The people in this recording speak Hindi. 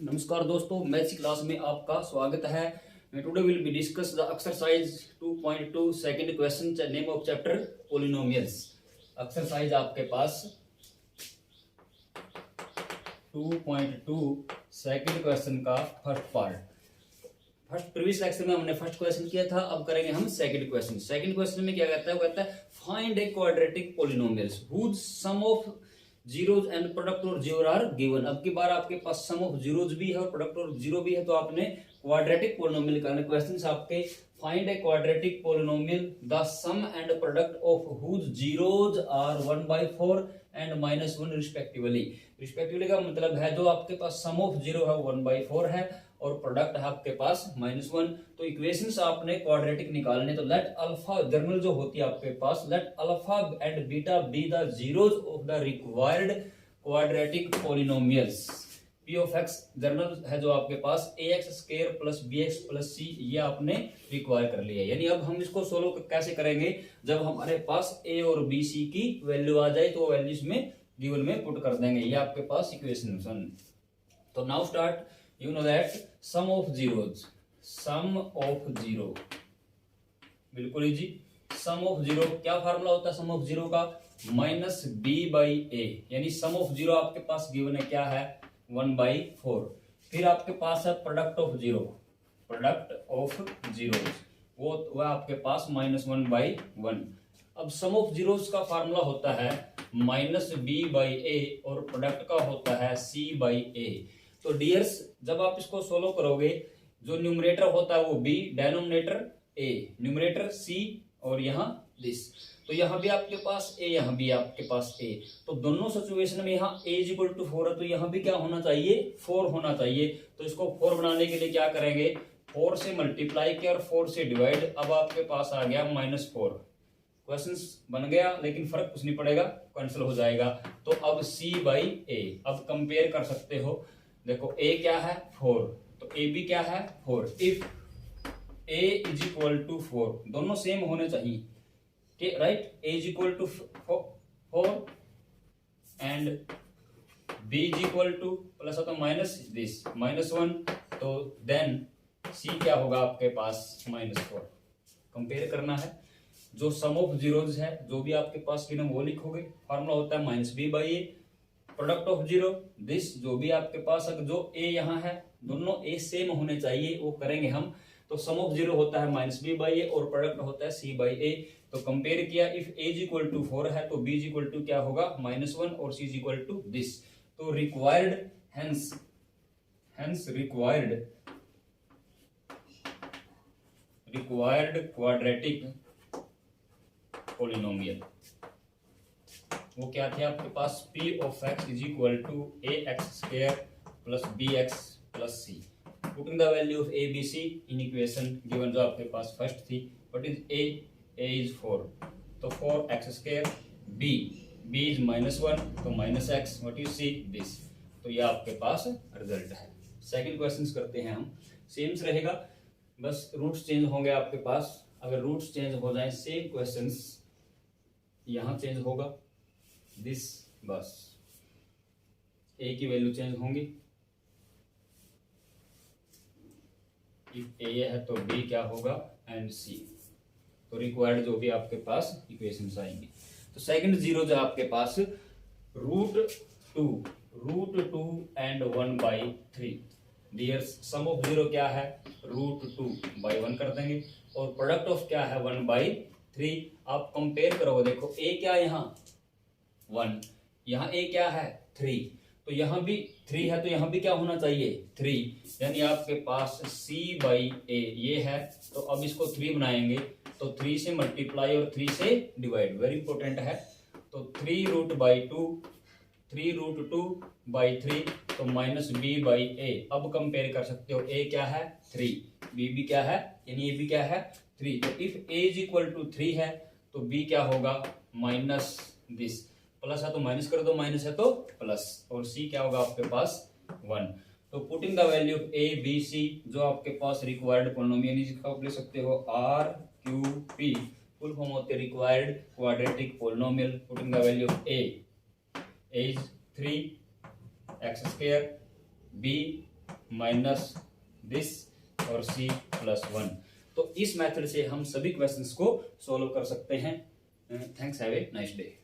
नमस्कार दोस्तों, मैथ्स क्लास में आपका स्वागत है। Today will be discuss the exercise 2.2 second question, name of chapter polynomials. Exercise आपके पास 2.2 सेकंड क्वेश्चन का फर्स्ट पार्ट। प्रीवियस लेक्चर में हमने फर्स्ट क्वेश्चन किया था, अब करेंगे हम सेकंड क्वेश्चन। सेकंड क्वेश्चन में क्या कहता है, वो कहता है find a quadratic polynomials whose sum of zeros and product और जीरो आर गिवन। अब की बार आपके पास सम ऑफ जीरोज भी है और प्रोडक्ट और जीरो भी है, तो आपने क्वाड्रेटिक पॉलिनोमियल निकालना। क्वेश्चंस आपके find a quadratic polynomial the sum and product of whose zeros are 1/4 and -1 respectively का मतलब है जो आपके पास सम ऑफ जीरो है 1/4 है और प्रोडक्ट है आपके पास -1। तो इक्वेशंस आपने क्वाड्रेटिक निकालने, तो लेट अल्फा जर्नल जो होती है आपके पास, let alpha and beta be the zeros of the required quadratic polynomials. P of X general है जो आपके पास ax² + bx + c, ये आपने रिक्वायर कर लिया है। यानी अब हम इसको सोल्व कैसे करेंगे, जब हमारे पास a और b c की वैल्यू आ जाए तो वैल्यूज में गिवन में पुट कर देंगे। ये आपके पास इक्वेशन। तो now start, you know that sum of zeros, बिल्कुल इजी। सम ऑफ जीरो क्या फार्मूला होता है सम ऑफ जीरो का, -b/a। यानी सम ऑफ जीरो आपके पास गिवन है क्या है 1/4। फिर आपके पास है प्रोडक्ट ऑफ जीरो, वो आपके पास -1/1। अब सम ऑफ जीरोस का फार्मूला होता है -b/a और प्रोडक्ट का होता है c/a। तो डियर्स, जब आप इसको सोल्व करोगे, जो न्यूमरेटर होता है वो b, denominator a, numerator c और यहाँ दिस। तो यहाँ भी आपके पास a, यहाँ भी आपके पास a। तो दोनों सिचुएशन में यहाँ a = 4 है, तो यहाँ भी क्या होना चाहिए 4 होना चाहिए। तो इसको 4 बनाने के लिए क्या करेंगे, 4 से मल्टीप्लाई किया और 4 से डिवाइड। अब आपके पास आ गया -4। क्वेश्चंस बन गया, लेकिन फर्क कुछ नहीं पड़ेगा, कैंसिल हो जाएगा। तो अब c/a। अब कंपेयर कर सकते हो, देखो a क्या है 4, तो a भी क्या है 4। इफ a = 4, दोनों सेम होने चाहिए, right. a = 4 and b = plus तो माइनस दिस -1, तो देन c क्या होगा आपके पास -4। कंपेयर करना है, जो सम ऑफ जीरोज है जो भी आपके पास गिवन वो लिखोगे। फार्मूला होता है -b/a, product of zero this, जो भी आपके पास जो a यहाँ है, दोनों a सेम होने चाहिए, वो करेंगे हम। तो सम ऑफ जीरो होता है -b/a और प्रोडक्ट होता है c/a। तो कंपेयर किया, इफ a = 4 है तो b = क्या होगा -1 और c = दिस। तो required, hence required quadratic polynomial वो क्या थे आपके पास, p of x = ax² + bx + c। Putting the value of a b c in equation given जो आपके पास फर्स्ट थी। व्हाट इज a इज 4, तो 4x², b इज -1 तो -x, what is c this. तो ये आपके पास रिजल्ट है। सेकंड क्वेश्चन करते हैं हम, सेम रहेगा, बस रूट्स चेंज होंगे आपके पास। अगर रूट्स चेंज हो जाए, सेम क्वेश्चंस यहाँ चेंज होगा दिस, बस a की वैल्यू चेंज होंगी। इफ a है तो b क्या होगा एंड c। तो रिक्वायर्ड जो भी आपके पास इक्वेशंस आएंगे। तो सेकंड जीरो जो आपके पास √2 and 1/3। Dears, sum of zero क्या है √2/1 कर देंगे और प्रोडक्ट ऑफ क्या है 1/3। आप कंपेयर करोगे, देखो a क्या यहाँ 1, यहाँ a क्या है 3, तो यहाँ भी 3 है, तो यहाँ भी क्या होना चाहिए 3। यानी आपके पास c/a ये है। तो अब इसको 3 बनाएंगे, तो 3 से मल्टीप्लाई और 3 से डिवाइड, वेरी इंपॉर्टेंट है। तो 3√2/3, तो -b/a। अब कंपेयर कर सकते हो, a क्या है 3, b भी क्या है, यानी a भी क्या है 3। तो इफ a = 3 है तो b क्या होगा माइनस दिस, प्लस है तो माइनस कर दो, माइनस है तो प्लस, और c क्या होगा आपके पास 1। तो putting the value of a b c, जो आपके पास रिक्वायर्ड पॉलिनोमियल, इसका आप ले सकते हो RQP, फुल फॉर्म होते हैं required quadratic polynomial. Putting the value of a is 3x², b minus this और c प्लस 1। तो इस मेथड से हम सभी क्वेश्चंस को सॉल्व कर सकते हैं। Thanks, have a nice day.